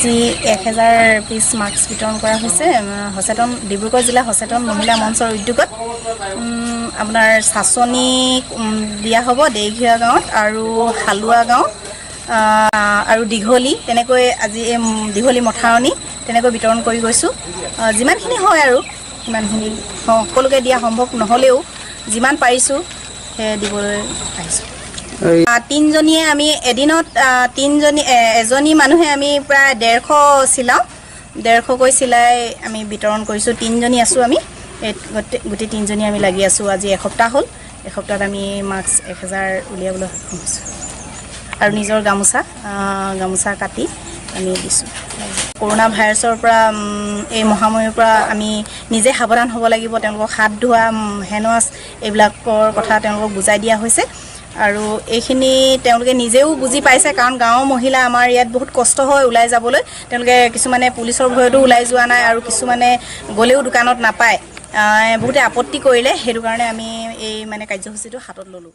আজি 1000 পিছ মাস্ক বিতৰণ কৰা হৈছে সচেতন ডিব্ৰুগড় জিলা সচেতন মহিলা মঞ্চৰ উদ্যোগত আপোনাৰ চাচনি দিয়া হ'ব দেইঘিয়া গাঁৱত আৰু হালুৱা গাঁও আৰু দীঘলী তেনেকৈ আজি এই দীঘলী মথাৰণি তেনেকৈ বিতৰণ কৰি গৈছোঁ যিমানখিনি হয় আৰু সিমানখিনি সকলোকে দিয়া সম্ভৱ নহ'লেও যিমান পাৰিছোঁ সেই দিবলৈ পাৰিছোঁ তিনজনীয়ে আমি এদিনত এজনী মানুহে আমি প্ৰায় 150 চিলাওঁ 150 কৈ চিলাই আমি বিতৰণ কৰিছোঁ তিনজনী আছোঁ আমি গোটেই তিনজনী আমি লাগি আছোঁ আজি এসপ্তাহ হ'ল এসপ্তাহত আমি মাস্ক 1000 উলিয়াবলৈ সক্ষম হৈছোঁ আৰু নিজৰ গামোচা কাটি আমি দিছোঁ কৰোনা ভাইৰাছৰ পৰা এই মহামাৰীৰ পৰা আমি নিজে সাৱধান হ'ব লাগিব তেওঁলোকক হাত ধোৱা হেণ্ড ৱাছ এইবিলাকৰ কথা তেওঁলোকক বুজাই দিয়া হৈছে আৰু এইখিনি তেওঁলোকে নিজেও বুজি পাইছে কাৰণ গাঁৱৰ মহিলা আমাৰ ইয়াত বহুত কষ্ট হয় ওলাই যাবলৈ তেওঁলোকে কিছুমানে পুলিচৰ ভয়তো ওলাই যোৱা নাই আৰু কিছুমানে গ'লেও দোকানত নাপায় বহুতে আপত্তি কৰিলে সেইটো কাৰণে আমি এই মানে কাৰ্যসূচীটো হাতত ল'লোঁ